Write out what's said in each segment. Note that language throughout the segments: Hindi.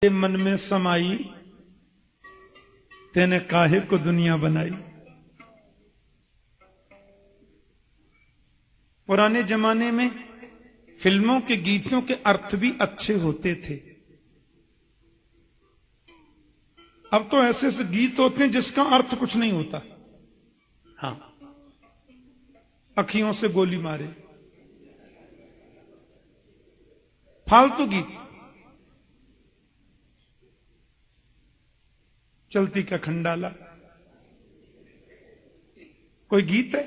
मन में समाई, तेने काहे को दुनिया बनाई। पुराने जमाने में फिल्मों के गीतों के अर्थ भी अच्छे होते थे। अब तो ऐसे ऐसे गीत होते हैं जिसका अर्थ कुछ नहीं होता। हां, अखियों से गोली मारे, फालतू गीत। चलती का खंडाला कोई गीत है?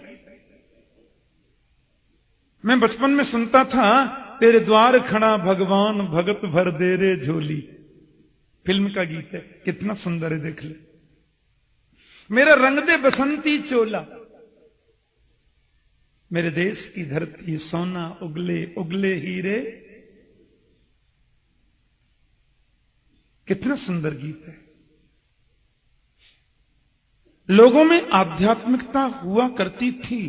मैं बचपन में सुनता था, तेरे द्वार खड़ा भगवान भगत भर दे रे झोली। फिल्म का गीत है, कितना सुंदर है, देख ले। मेरा रंग दे बसंती चोला, मेरे देश की धरती सोना उगले उगले हीरे। कितना सुंदर गीत है। लोगों में आध्यात्मिकता हुआ करती थी,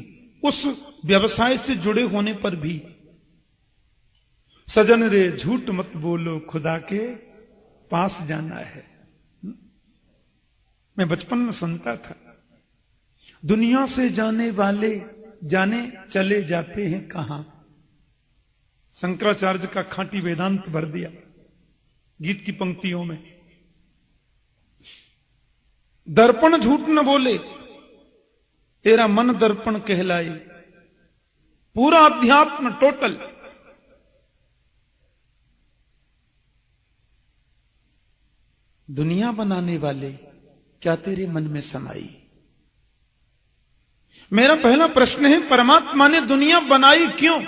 उस व्यवसाय से जुड़े होने पर भी। सजन रे झूठ मत बोलो, खुदा के पास जाना है। मैं बचपन में सुनता था, दुनिया से जाने वाले जाने चले जाते हैं कहां। शंकराचार्य का खांटी वेदांत भर दिया गीत की पंक्तियों में। दर्पण झूठ न बोले, तेरा मन दर्पण कहलाए। पूरा अध्यात्म टोटल। दुनिया बनाने वाले क्या तेरे मन में समाई? मेरा पहला प्रश्न है, परमात्मा ने दुनिया बनाई क्यों?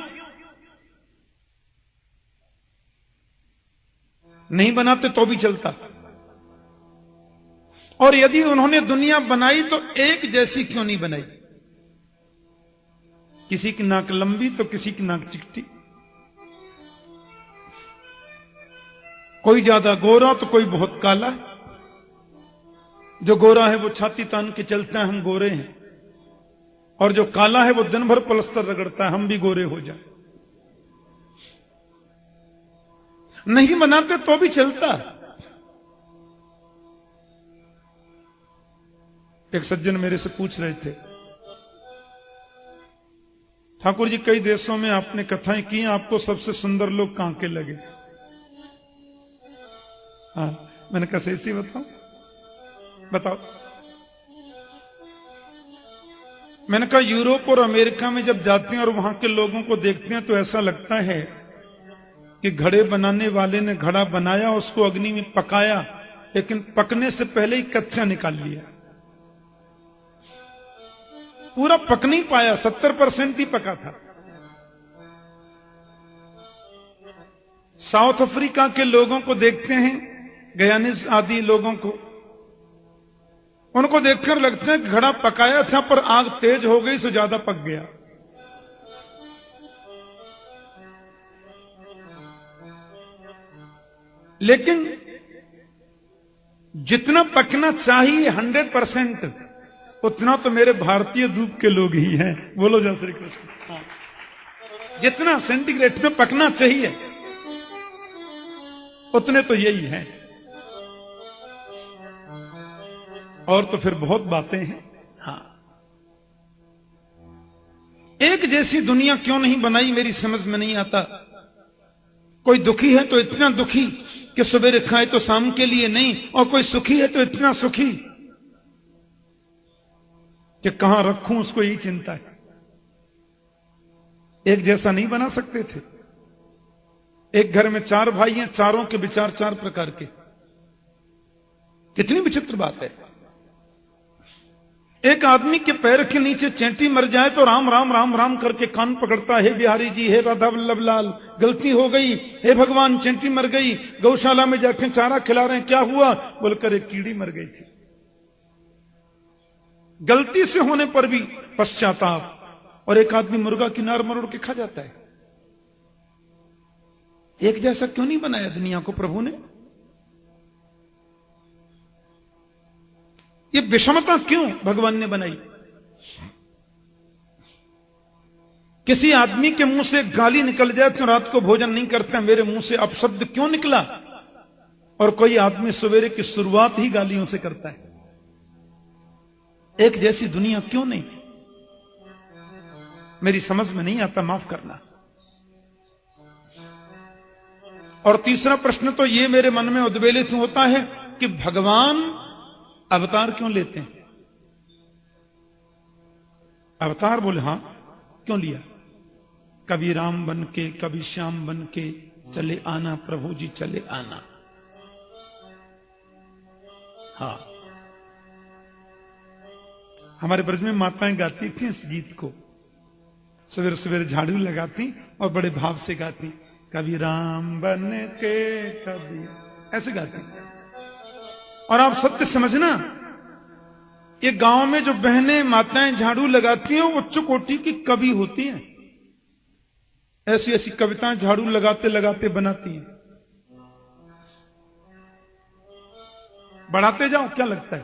नहीं बनाते तो भी चलता। और यदि उन्होंने दुनिया बनाई तो एक जैसी क्यों नहीं बनाई? किसी की नाक लंबी तो किसी की नाक चिकटी, कोई ज्यादा गोरा तो कोई बहुत काला। जो गोरा है वो छाती तान के चलता है, हम गोरे हैं। और जो काला है वो दिन भर पलस्तर रगड़ता है, हम भी गोरे हो जाए। नहीं बनाते तो भी चलता। एक सज्जन मेरे से पूछ रहे थे, ठाकुर जी कई देशों में आपने कथाएं की, आपको सबसे सुंदर लोग कहां के लगे? हाँ, मैंने कहा सही बताओ। मैंने कहा यूरोप और अमेरिका में जब जाते हैं और वहां के लोगों को देखते हैं तो ऐसा लगता है कि घड़े बनाने वाले ने घड़ा बनाया, उसको अग्नि में पकाया, लेकिन पकने से पहले ही कच्चा निकाल लिया। पूरा पक नहीं पाया, 70% ही पका था। साउथ अफ्रीका के लोगों को देखते हैं, गयानीज आदि लोगों को, उनको देखकर लगता है घड़ा पकाया था पर आग तेज हो गई सो ज्यादा पक गया। लेकिन जितना पकना चाहिए 100%, उतना तो मेरे भारतीय दूब के लोग ही हैं। बोलो जय श्री कृष्ण। हाँ, जितना सेंटीग्रेड में पकना चाहिए उतने तो यही हैं। और तो फिर बहुत बातें हैं। हाँ, एक जैसी दुनिया क्यों नहीं बनाई, मेरी समझ में नहीं आता। कोई दुखी है तो इतना दुखी कि सवेरे खाए तो शाम के लिए नहीं, और कोई सुखी है तो इतना सुखी कि कहां रखूं उसको यही चिंता है। एक जैसा नहीं बना सकते थे। एक घर में 4 भाई हैं, चारों के विचार 4 प्रकार के। कितनी विचित्र बात है। एक आदमी के पैर के नीचे चैंटी मर जाए तो राम राम राम राम करके कान पकड़ता है, बिहारी जी, हे राधा वल्लभ लाल, गलती हो गई, हे भगवान चैंटी मर गई, गौशाला में जाके चारा खिला रहे हैं, क्या हुआ? बोलकर एक कीड़ी मर गई थी। गलती से होने पर भी पश्चाताप। और एक आदमी मुर्गा किनार मरोड़ के खा जाता है। एक जैसा क्यों नहीं बनाया दुनिया को प्रभु ने? ये विषमता क्यों भगवान ने बनाई? किसी आदमी के मुंह से गाली निकल जाए तो रात को भोजन नहीं करता, मेरे मुंह से अपशब्द क्यों निकला? और कोई आदमी सवेरे की शुरुआत ही गालियों से करता है। एक जैसी दुनिया क्यों नहीं? मेरी समझ में नहीं आता, माफ करना। और तीसरा प्रश्न तो ये मेरे मन में उद्वेलित होता है कि भगवान अवतार क्यों लेते हैं? अवतार बोले हां, क्यों लिया? कभी राम बन के, कभी श्याम बन के चले आना, प्रभु जी चले आना। हाँ, हमारे ब्रज में माताएं गाती थी इस गीत को, सवेरे सवेरे झाड़ू लगाती और बड़े भाव से गाती, कभी राम बन के कभी, ऐसे गाती। और आप सत्य समझना, ये गांव में जो बहनें माताएं झाड़ू लगाती हैं वो उच्च कोटि की कवि होती हैं। ऐसी ऐसी कविताएं झाड़ू लगाते लगाते बनाती हैं। बढ़ाते जाओ, क्या लगता है?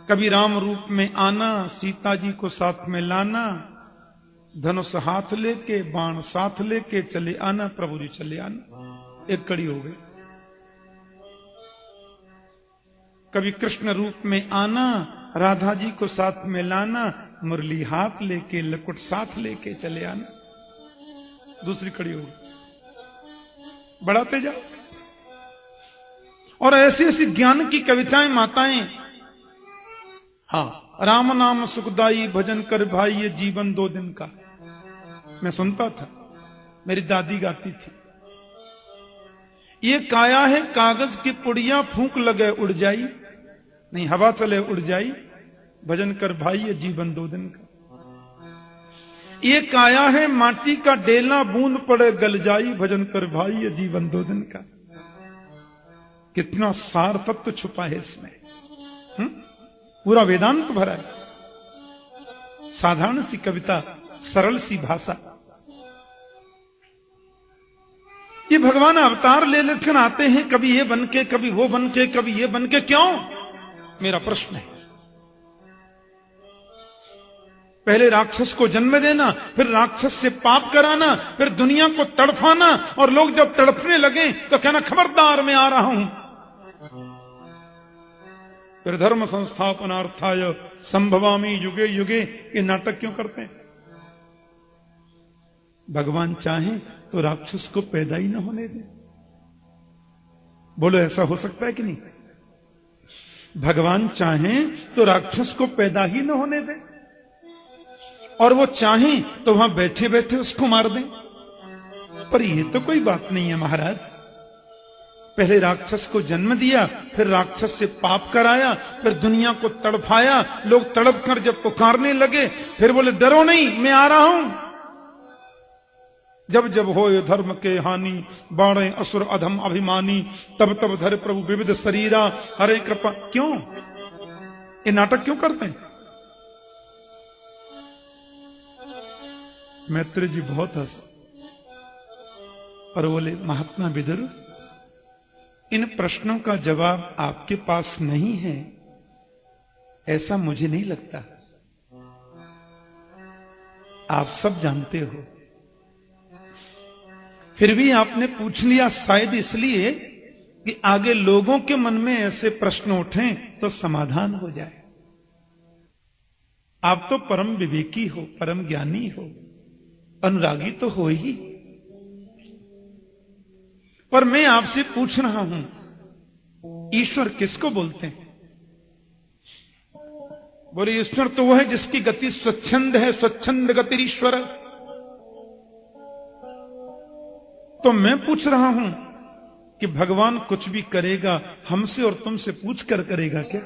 कभी राम रूप में आना, सीता जी को साथ में लाना, धनुष हाथ लेके, बाण साथ लेके चले आना, प्रभु जी चले आना। एक कड़ी हो गई। कभी कृष्ण रूप में आना, राधा जी को साथ में लाना, मुरली हाथ लेके, लकुट साथ लेके चले आना, दूसरी कड़ी हो गई। बढ़ाते जाओ। और ऐसी ऐसी ज्ञान की कविताएं माताएं, हाँ, राम नाम सुखदाई, भजन कर भाई ये जीवन 2 दिन का। मैं सुनता था, मेरी दादी गाती थी, ये काया है कागज की पुड़िया, फूंक लगे उड़ जाई, नहीं हवा चले उड़ जाई, भजन कर भाई ये जीवन 2 दिन का। ये काया है माटी का डेला, बूंद पड़े गल जाई, भजन कर भाई ये जीवन 2 दिन का। कितना सार तत्व छुपा है इसमें। पूरा वेदांत भरा है। साधारण सी कविता, सरल सी भाषा। ये भगवान अवतार ले लेकर आते हैं, कभी ये बन के, कभी वो बन के, कभी ये बन के, क्यों? मेरा प्रश्न है। पहले राक्षस को जन्म देना, फिर राक्षस से पाप कराना, फिर दुनिया को तड़फाना, और लोग जब तड़पने लगे तो कहना खबरदार मैं आ रहा हूं। फिर धर्म संस्थापनार्थाय संभवामी युगे युगे, ये नाटक क्यों करते हैं? भगवान चाहे तो राक्षस को पैदा ही ना होने दे। बोलो, ऐसा हो सकता है कि नहीं? भगवान चाहे तो राक्षस को पैदा ही ना होने दे, और वो चाहे तो वहां बैठे बैठे उसको मार दें। पर ये तो कोई बात नहीं है महाराज। पहले राक्षस को जन्म दिया, फिर राक्षस से पाप कराया, फिर दुनिया को तड़पाया, लोग तड़प कर जब पुकारने लगे, फिर बोले डरो नहीं मैं आ रहा हूं। जब जब हो धर्म के हानि, बाणे असुर अधम अभिमानी, तब तब धरे प्रभु विविध शरीरा, हरे कृपा। क्यों ये नाटक क्यों करते हैं? मैत्री जी बहुत हंसा और बोले, महात्मा विदुर, इन प्रश्नों का जवाब आपके पास नहीं है ऐसा मुझे नहीं लगता। आप सब जानते हो, फिर भी आपने पूछ लिया, शायद इसलिए कि आगे लोगों के मन में ऐसे प्रश्न उठें तो समाधान हो जाए। आप तो परम विवेकी हो, परम ज्ञानी हो, अनुरागी तो हो ही। पर मैं आपसे पूछ रहा हूं, ईश्वर किसको बोलते हैं? बोले, ईश्वर तो वो है जिसकी गति स्वच्छंद है, स्वच्छंद गति ईश्वर। तो मैं पूछ रहा हूं कि भगवान कुछ भी करेगा हमसे और तुमसे पूछ कर करेगा क्या?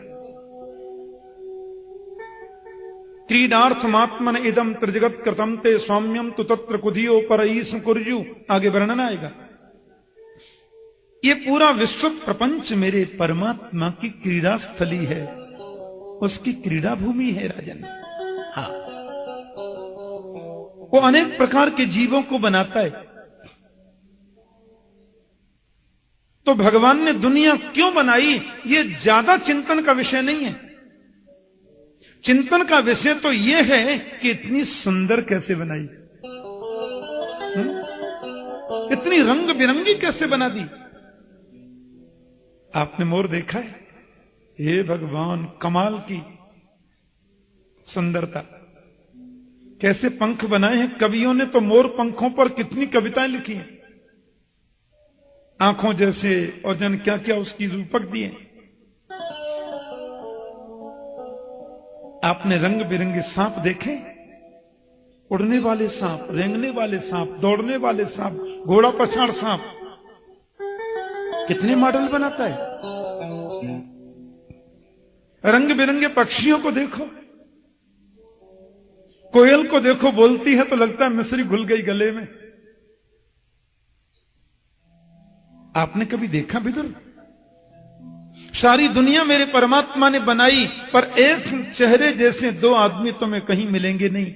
क्रीडार्थमात्मन इदम त्रिजगत कृतम ते सौम्यम तु तत्र कुधियो परईस कुर्यु। आगे वर्णन आएगा। ये पूरा विश्व प्रपंच मेरे परमात्मा की क्रीड़ा स्थली है, उसकी क्रीड़ा भूमि है राजन। हाँ, वो अनेक प्रकार के जीवों को बनाता है। तो भगवान ने दुनिया क्यों बनाई, ये ज्यादा चिंतन का विषय नहीं है। चिंतन का विषय तो यह है कि इतनी सुंदर कैसे बनाई, इतनी रंग बिरंगी कैसे बना दी। आपने मोर देखा है? हे भगवान, कमाल की सुंदरता। कैसे पंख बनाए हैं कवियों ने, तो मोर पंखों पर कितनी कविताएं लिखी हैं, आंखों जैसे, और जन क्या क्या उसकी रूपक दिए। आपने रंग बिरंगे सांप देखे? उड़ने वाले सांप, रेंगने वाले सांप, दौड़ने वाले सांप, घोड़ा पछाड़ सांप, कितने मॉडल बनाता है। रंग बिरंगे पक्षियों को देखो, कोयल को देखो, बोलती है तो लगता है मिश्री घुल गई गले में। आपने कभी देखा विदुर? सारी दुनिया मेरे परमात्मा ने बनाई, पर एक चेहरे जैसे दो आदमी तुम्हें कहीं मिलेंगे नहीं।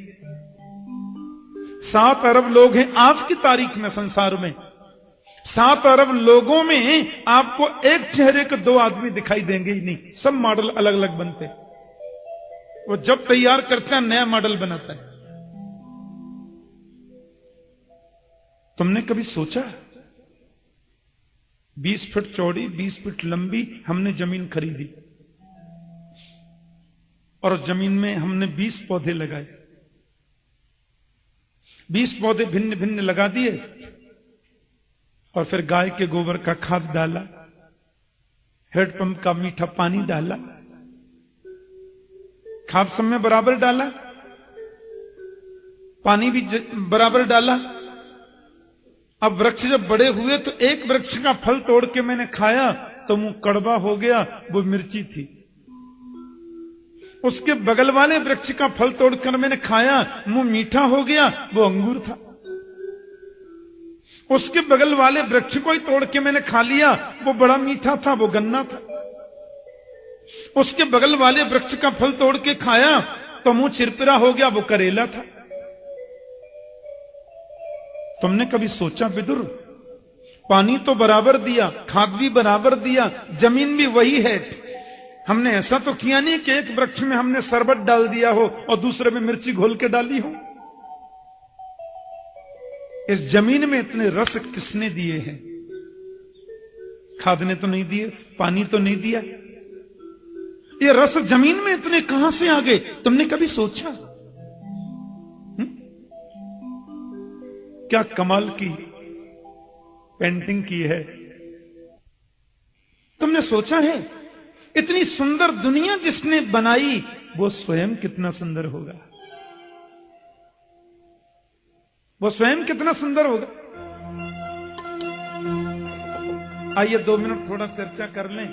7 अरब लोग हैं आज की तारीख में संसार में, 7 अरब लोगों में आपको एक चेहरे के 2 आदमी दिखाई देंगे ही नहीं। सब मॉडल अलग अलग बनते, वो जब तैयार करता है नया मॉडल बनाता है। तुमने कभी सोचा 20 फीट चौड़ी 20 फीट लंबी हमने जमीन खरीदी और उस जमीन में हमने 20 पौधे लगाए, 20 पौधे भिन्न भिन्न लगा दिए और फिर गाय के गोबर का खाद डाला, हैंडपंप का मीठा पानी डाला, खाद सब में बराबर डाला, पानी भी बराबर डाला। अब वृक्ष जब बड़े हुए तो एक वृक्ष का फल तोड़ के मैंने खाया तो मुंह कड़वा हो गया, वो मिर्ची थी। उसके बगल वाले वृक्ष का फल तोड़कर मैंने खाया, मुंह मीठा हो गया, वो अंगूर था। उसके बगल वाले वृक्ष को ही तोड़ के मैंने खा लिया, वो बड़ा मीठा था, वो गन्ना था। उसके बगल वाले वृक्ष का फल तोड़ के खाया तो मुंह चिरपिरा हो गया, वो करेला था। तुमने कभी सोचा विदुर, पानी तो बराबर दिया, खाद भी बराबर दिया, जमीन भी वही है, हमने ऐसा तो किया नहीं कि एक वृक्ष में हमने शरबत डाल दिया हो और दूसरे में मिर्ची घोल के डाली हो। इस जमीन में इतने रस किसने दिए हैं? खाद ने तो नहीं दिए, पानी तो नहीं दिया, ये रस जमीन में इतने कहां से आ गए? तुमने कभी सोचा? क्या कमाल की पेंटिंग की है। तुमने सोचा है इतनी सुंदर दुनिया जिसने बनाई वो स्वयं कितना सुंदर होगा? वो स्वयं कितना सुंदर होगा? आइए 2 मिनट थोड़ा चर्चा कर लें।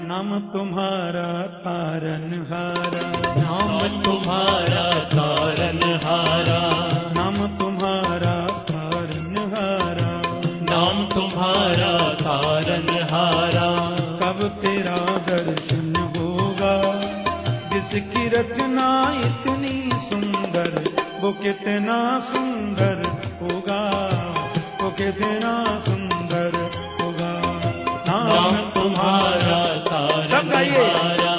नाम तुम्हारा तारनहारा, नाम तुम्हारा तारनहारा, नाम तुम्हारा तारनहारा, नाम तुम्हारा तारनहारा। कब तेरा दर्शन होगा? जिसकी रचना इतनी सुंदर, वो कितना सुंदर होगा, वो कितना सुंदर होगा। नाम तुम्हारा तारनहारा,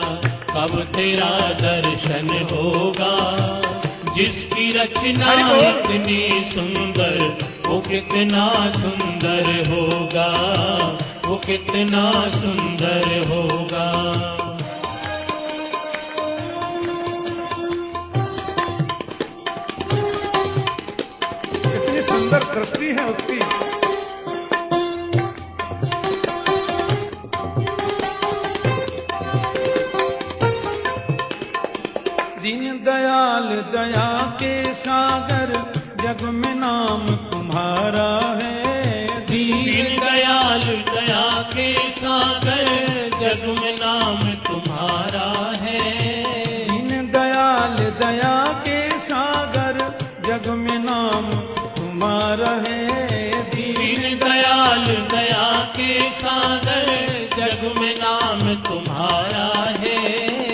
कब तेरा दर्शन होगा? जिसकी रचना इतनी सुंदर, वो कितना सुंदर होगा, वो कितना सुंदर होगा। कितनी सुंदर दृष्टि है उसकी। दीन दयाल दया के सागर, जग में नाम तुम्हारा है। दीन दयाल दया के सागर, जग में नाम तुम्हारा है। दीन दयाल दया के सागर, जग में नाम तुम्हारा है। दीन दयाल दया के सागर, जग में नाम तुम्हारा है।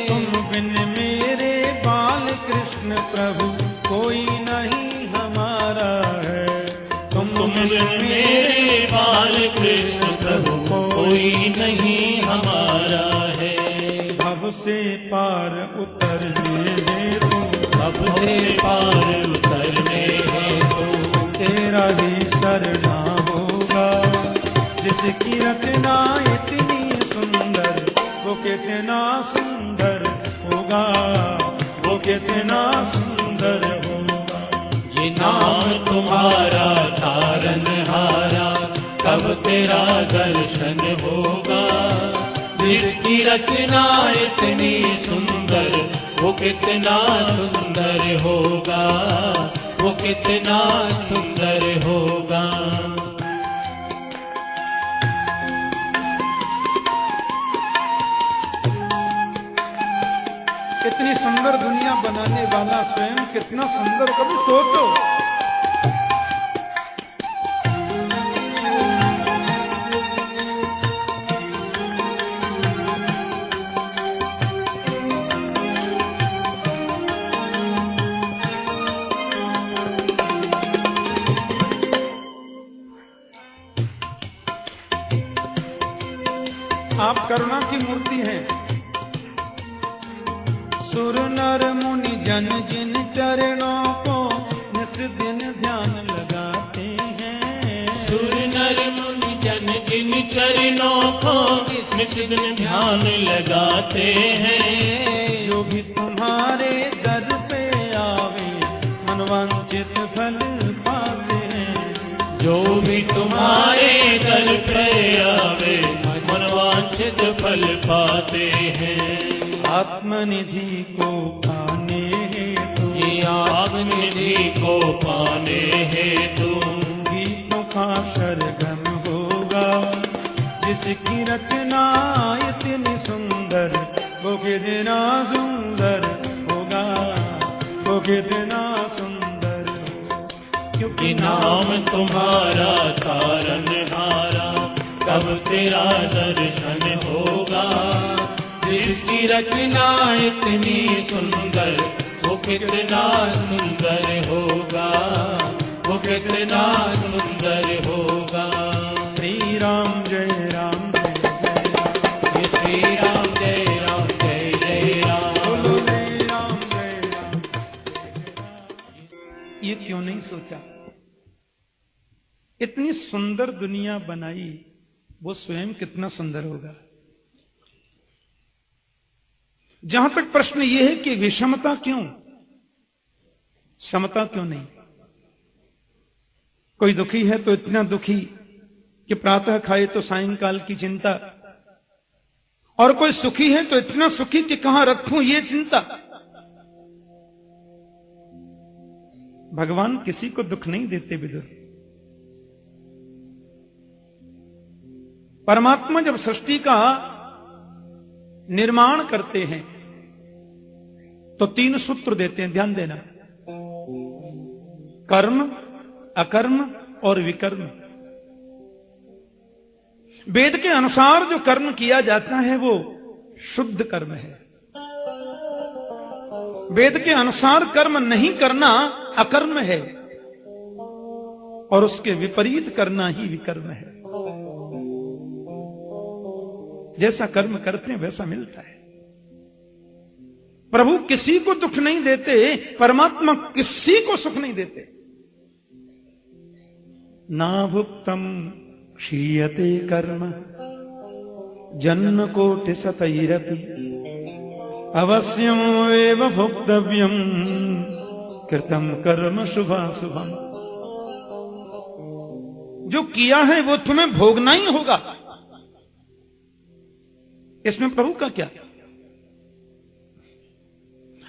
तुम बिन मेरे बाल कृष्ण प्रभु कोई नहीं हमारा है। तुम बिन मेरे बाल कृष्ण प्रभु कोई नहीं हमारा है। भव से पार उतरने हेतु, भव से पार उतरने हेतु तेरा ही शरणा होगा। जिसकी रचना इतनी सुंदर, वो कितना सुंदर होगा, वो कितना सुंदर होगा। ये नाम तुम्हारा तारनहारा, कब तेरा दर्शन होगा। जिसकी रचना इतनी सुंदर, वो कितना सुंदर होगा, वो कितना सुंदर होगा। इतनी सुंदर दुनिया बनाने वाला स्वयं कितना सुंदर, कभी सोचो। आप करुणा की मूर्ति हैं। सुर नर मुनि जन जिन चरणों को निस दिन ध्यान लगाते हैं। सुर नर मुनि जन जिन चरणों को निस दिन ध्यान लगाते हैं। जो भी तुम्हारे दर पे आवे मनवांचित फल पाते हैं। जो भी तुम्हारे दर पे आवे मनवांछित फल पाते हैं। आत्मनिधि को पाने हेतु, ये आत्मनिधि को पाने हेतु गीतों का सरगम होगा। जिसकी रचना इतनी सुंदर, वो कितना सुंदर होगा, वो कितना सुंदर होगा। क्योंकि नाम तुम्हारा तारनहारा, कब तेरा दर्शन होगा। जिसकी रचना इतनी सुंदर, वो कितना सुंदर होगा, वो कितना सुंदर होगा। श्री राम जय राम ये श्री राम जय राम जय जय राम। बोलो जय राम जय राम। ये क्यों नहीं सोचा? इतनी सुंदर दुनिया बनाई, वो स्वयं कितना सुंदर होगा। जहां तक प्रश्न यह है कि विषमता क्यों, समता क्यों नहीं? कोई दुखी है तो इतना दुखी कि प्रातः खाए तो सायंकाल की चिंता, और कोई सुखी है तो इतना सुखी कि कहां रखूं ये चिंता। भगवान किसी को दुख नहीं देते विदुर। परमात्मा जब सृष्टि का निर्माण करते हैं तो 3 सूत्र देते हैं, ध्यान देना। कर्म, अकर्म और विकर्म। वेद के अनुसार जो कर्म किया जाता है वो शुद्ध कर्म है। वेद के अनुसार कर्म नहीं करना अकर्म है, और उसके विपरीत करना ही विकर्म है। जैसा कर्म करते हैं वैसा मिलता है। प्रभु किसी को दुख नहीं देते, परमात्मा किसी को सुख नहीं देते। ना भुक्तम क्षीयते कर्म जन्म कोटि सतैरपि, अवश्यम एव भोक्तव्यम कृतम कर्म शुभाशुभम। जो किया है वो तुम्हें भोगना ही होगा, इसमें प्रभु का क्या।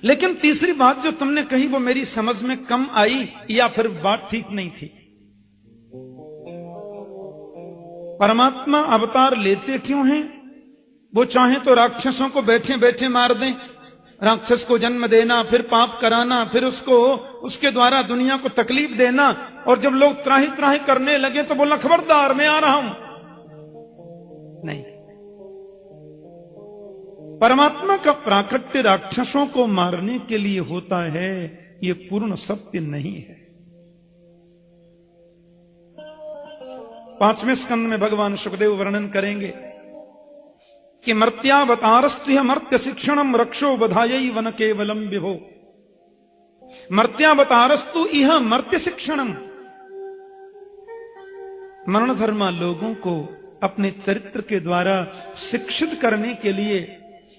लेकिन तीसरी बात जो तुमने कही वो मेरी समझ में कम आई, या फिर बात ठीक नहीं थी। परमात्मा अवतार लेते क्यों हैं? वो चाहे तो राक्षसों को बैठे बैठे मार दें, राक्षस को जन्म देना, फिर पाप कराना, फिर उसको उसके द्वारा दुनिया को तकलीफ देना, और जब लोग त्राही त्राही करने लगे तो बोलना खबरदार मैं आ रहा हूं। नहीं, परमात्मा का प्राकट्य राक्षसों को मारने के लिए होता है, ये पूर्ण सत्य नहीं है। 5वें स्कंद में भगवान सुखदेव वर्णन करेंगे कि मर्त्यावतारस्त्य मर्त्य शिक्षणम रक्षो बधाई वन केवलम विभो। मर्त्यावतारस्तु इह मर्त्य शिक्षणम। मरण धर्मा लोगों को अपने चरित्र के द्वारा शिक्षित करने के लिए,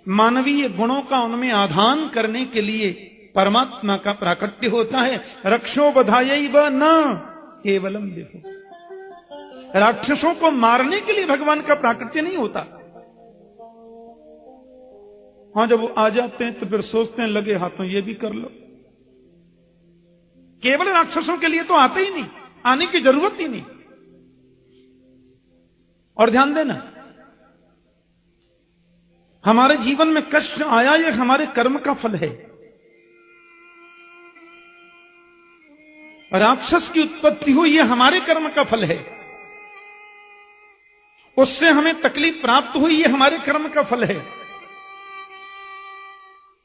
मानवीय गुणों का उनमें आधान करने के लिए परमात्मा का प्राकट्य होता है। रक्षो बधाई व न केवलम विभो। राक्षसों को मारने के लिए भगवान का प्राकट्य नहीं होता। हां, जब वो आ जाते हैं तो फिर सोचते हैं लगे हाथों ये भी कर लो। केवल राक्षसों के लिए तो आते ही नहीं, आने की जरूरत ही नहीं। और ध्यान देना, हमारे जीवन में कष्ट आया ये हमारे कर्म का फल है। राक्षस की उत्पत्ति हुई ये हमारे कर्म का फल है। उससे हमें तकलीफ प्राप्त हुई ये हमारे कर्म का फल है।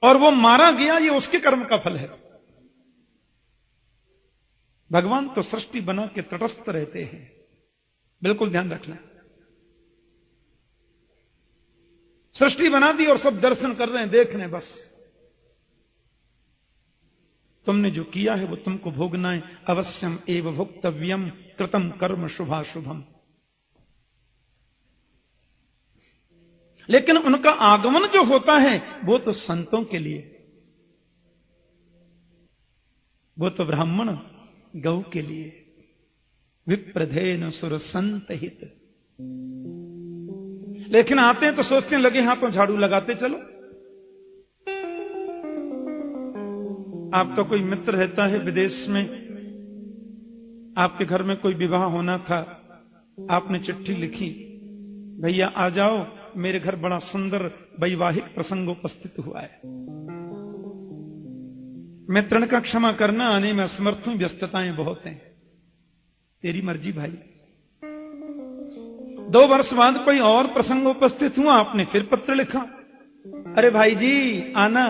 और वो मारा गया ये उसके कर्म का फल है। भगवान तो सृष्टि बना के तटस्थ रहते हैं, बिल्कुल ध्यान रखना। सृष्टि बना दी और सब दर्शन कर रहे हैं, देख रहे हैं बस। तुमने जो किया है वो तुमको भोगना है। अवश्यम एव भोक्तव्यम कृतम कर्म शुभाशुभम। लेकिन उनका आगमन जो होता है वो तो संतों के लिए, वो तो ब्राह्मण गौ के लिए। विप्रधेन सुर संत हित। लेकिन आते हैं तो सोचते हैं लगे हाथों झाड़ू लगाते चलो। आपका कोई मित्र रहता है विदेश में, आपके घर में कोई विवाह होना था, आपने चिट्ठी लिखी, भैया आ जाओ, मेरे घर बड़ा सुंदर वैवाहिक प्रसंग उपस्थित हुआ है। मित्रण का क्षमा करना, आने में असमर्थ हूं, व्यस्तताएं बहुत हैं। तेरी मर्जी भाई। 2 वर्ष बाद कोई और प्रसंग उपस्थित हुआ, आपने फिर पत्र लिखा, अरे भाई जी आना।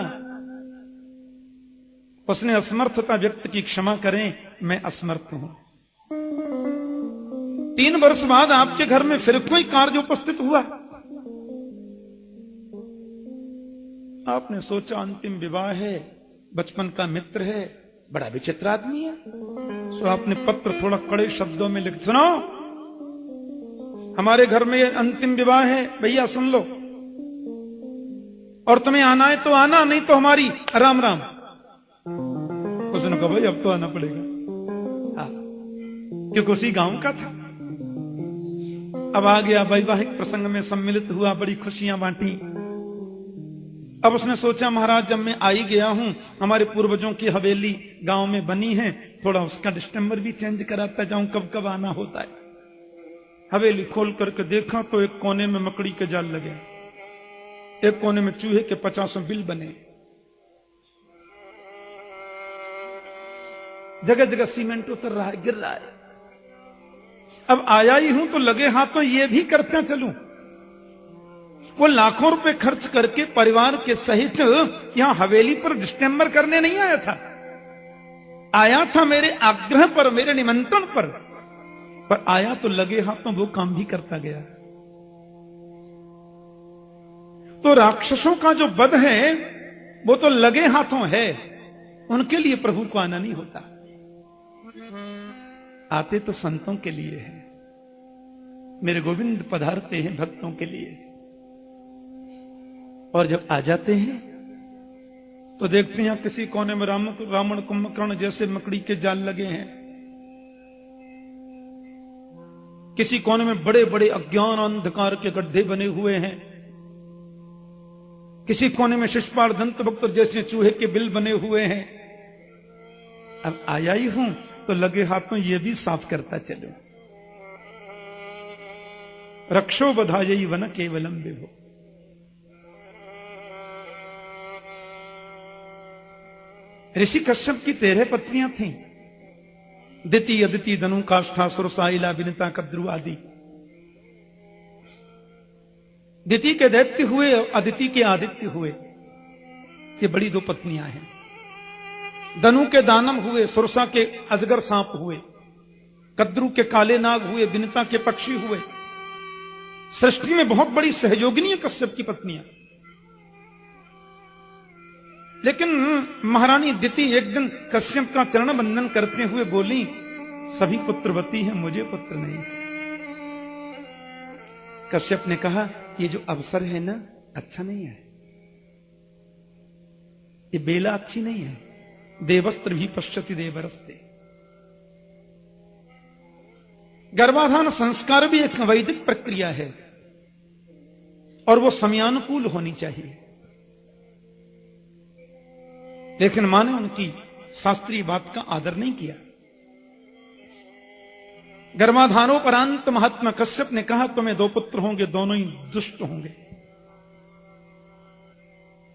उसने असमर्थता व्यक्त की, क्षमा करें मैं असमर्थ हूं। 3 वर्ष बाद आपके घर में फिर कोई कार्य उपस्थित हुआ, आपने सोचा अंतिम विवाह है, बचपन का मित्र है, बड़ा विचित्र आदमी है। सो आपने पत्र थोड़ा कड़े शब्दों में लिख, सुनो हमारे घर में अंतिम विवाह है, भैया सुन लो, और तुम्हें आना है तो आना, नहीं तो हमारी राम राम। उसने कहा भाई अब तो आना पड़ेगा, क्योंकि उसी गांव का था। अब आ गया, वैवाहिक प्रसंग में सम्मिलित हुआ, बड़ी खुशियां बांटी। अब उसने सोचा महाराज जब मैं आ ही गया हूं, हमारे पूर्वजों की हवेली गांव में बनी है, थोड़ा उसका डिस्टेंबर भी चेंज कराता जाऊं, कब कब आना होता है। हवेली खोल करके देखा तो एक कोने में मकड़ी के जाल लगे, एक कोने में चूहे के 50 बिल बने, जगह जगह सीमेंट उतर रहा है, गिर रहा है। अब आया ही हूं तो लगे हाथों ये भी करते चलूं। वो लाखों रुपए खर्च करके परिवार के सहित यहां हवेली पर डिस्टेंबर करने नहीं आया था, आया था मेरे आग्रह पर, मेरे निमंत्रण पर आया तो लगे हाथों वो काम भी करता गया। तो राक्षसों का जो वध है वो तो लगे हाथों है, उनके लिए प्रभु को आना नहीं होता, आते तो संतों के लिए है। मेरे गोविंद पधारते हैं भक्तों के लिए, और जब आ जाते हैं तो देखते हैं किसी कोने में रावण कुंभकर्ण जैसे मकड़ी के जाल लगे हैं, किसी कोने में बड़े बड़े अज्ञान अंधकार के गड्ढे बने हुए हैं, किसी कोने में शिशुपाल दंतभक्त जैसे चूहे के बिल बने हुए हैं। अब आया ही हूं तो लगे हाथों ये भी साफ करता चलो। रक्षो बधाई वन केवलम विभो। ऋषि कश्यप की 13 पत्नियां थीं, दिति अदिति धनु काष्ठा सुरसाइला विनिता कद्रु आदि। दिति के दैत्य हुए, अदिति के आदित्य हुए, ये बड़ी 2 पत्नियां हैं। धनु के दानव हुए, सुरसा के अजगर सांप हुए, कद्रु के काले नाग हुए, विनिता के पक्षी हुए। सृष्टि में बहुत बड़ी सहयोगिनी है कश्यप की पत्नियां। लेकिन महारानी दिति एक दिन कश्यप का चरण बंदन करते हुए बोली, सभी पुत्रवती हैं, मुझे पुत्र नहीं। कश्यप ने कहा, ये जो अवसर है ना, अच्छा नहीं है, ये बेला अच्छी नहीं है। देवस्त्र भी पश्यति देवरस्ते। गर्भाधान संस्कार भी एक वैदिक प्रक्रिया है और वो समयानुकूल होनी चाहिए। लेकिन मां ने उनकी शास्त्रीय बात का आदर नहीं किया। गर्भाधानोपरांत महात्मा कश्यप ने कहा, तुम्हें 2 पुत्र होंगे, दोनों ही दुष्ट होंगे।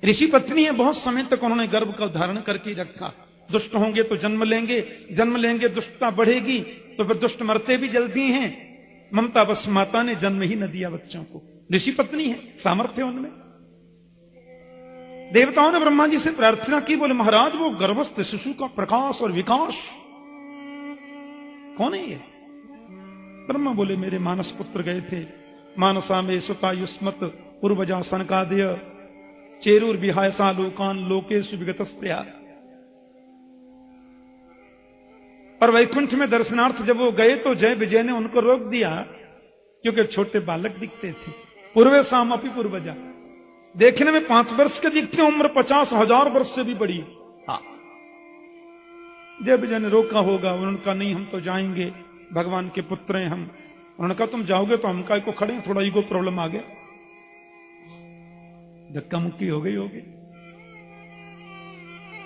ऋषि पत्नी है, बहुत समय तक उन्होंने गर्भ का धारण करके रखा। दुष्ट होंगे तो जन्म लेंगे, दुष्टता बढ़ेगी तो फिर दुष्ट मरते भी जल्दी हैं। ममता बस माता ने जन्म ही न दिया बच्चों को। ऋषि पत्नी है, सामर्थ्य उनमें। देवताओं ने ब्रह्मा जी से प्रार्थना की, बोले महाराज वो गर्भस्थ शिशु का प्रकाश और विकास कौन है ये? ब्रह्मा बोले, मेरे मानस पुत्र गए थे। मानसा में सुता युष्मत पूर्वजा सनकादय चेरूर विहायसा लोकान लोकेशु विगतस्त्या। और वैकुंठ में दर्शनार्थ जब वो गए तो जय विजय ने उनको रोक दिया, क्योंकि छोटे बालक दिखते थे। पूर्वे साम अपि पूर्वजा, देखने में 5 वर्ष के दिखते, उम्र 50,000 वर्ष से भी बड़ी। हाँ, जय विजय ने रोका होगा। उन्होंने कहा, नहीं हम तो जाएंगे, भगवान के पुत्र हैं हम। उन्होंने कहा, तुम जाओगे तो हम काय को खड़े हैं, थोड़ा ईगो प्रॉब्लम आ गया, धक्का मुक्की हो गई होगी।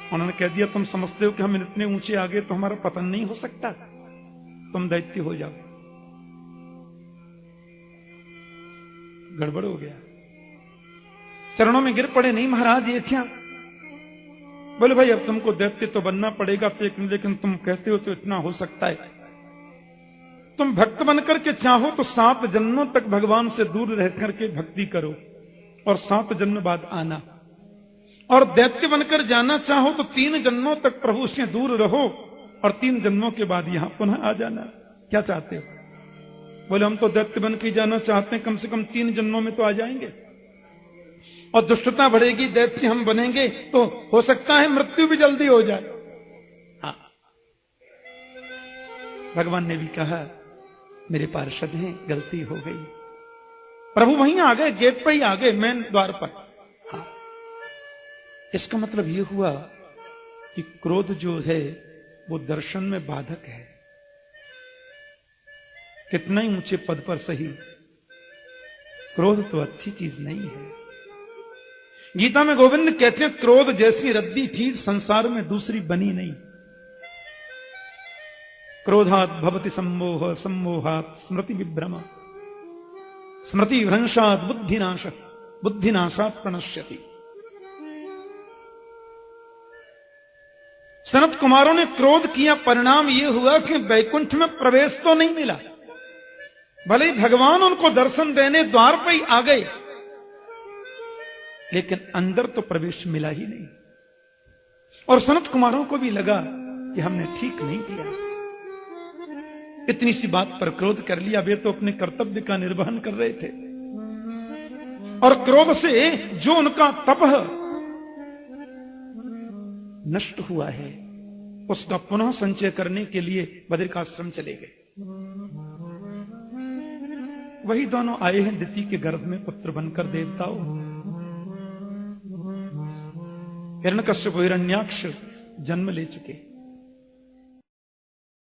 उन्होंने कह दिया, तुम समझते हो कि हम इतने ऊंचे आ गए तो हमारा पतन नहीं हो सकता, तुम दैत्य हो जाओ। गड़बड़ हो गया, चरणों में गिर पड़े। नहीं महाराज ये क्या? बोले भाई अब तुमको दैत्य तो बनना पड़ेगा, लेकिन तुम कहते हो तो इतना हो सकता है। तुम भक्त बनकर के चाहो तो 7 जन्मों तक भगवान से दूर रह करके भक्ति करो और 7 जन्म बाद आना। और दैत्य बनकर जाना चाहो तो 3 जन्मों तक प्रभु से दूर रहो और 3 जन्मों के बाद यहां पुनः आ जाना। क्या चाहते हो? बोले हम तो दैत्य बन के जाना चाहते हैं, कम से कम 3 जन्मों में तो आ जाएंगे। और दुष्टता बढ़ेगी, दैत्य हम बनेंगे तो हो सकता है मृत्यु भी जल्दी हो जाए। हाँ, भगवान ने भी कहा, मेरे पार्षद हैं, गलती हो गई। प्रभु वहीं आ गए, गेट पर ही आ गए, मेन द्वार पर। हाँ, इसका मतलब यह हुआ कि क्रोध जो है वो दर्शन में बाधक है। कितना ही ऊंचे पद पर सही, क्रोध तो अच्छी चीज नहीं है। गीता में गोविंद कहते हैं, क्रोध जैसी रद्दी चीज संसार में दूसरी बनी नहीं। क्रोधात भवति सम्मोह, सम्मोहात स्मृति विभ्रम, स्मृति भ्रंशात बुद्धिनाश, बुद्धिनाशात प्रणश्यति। सनत कुमारों ने क्रोध किया, परिणाम यह हुआ कि वैकुंठ में प्रवेश तो नहीं मिला। भले ही भगवान उनको दर्शन देने द्वार पर ही आ गए, लेकिन अंदर तो प्रवेश मिला ही नहीं। और सनत कुमारों को भी लगा कि हमने ठीक नहीं किया, इतनी सी बात पर क्रोध कर लिया। वे तो अपने कर्तव्य का निर्वहन कर रहे थे और क्रोध से जो उनका तप नष्ट हुआ है उसका पुनः संचय करने के लिए बद्रिकाश्रम चले गए। वही दोनों आए हैं दिति के गर्भ में पुत्र बनकर देवताओं। हिरण्यकश्यप हिरण्याक्ष जन्म ले चुके।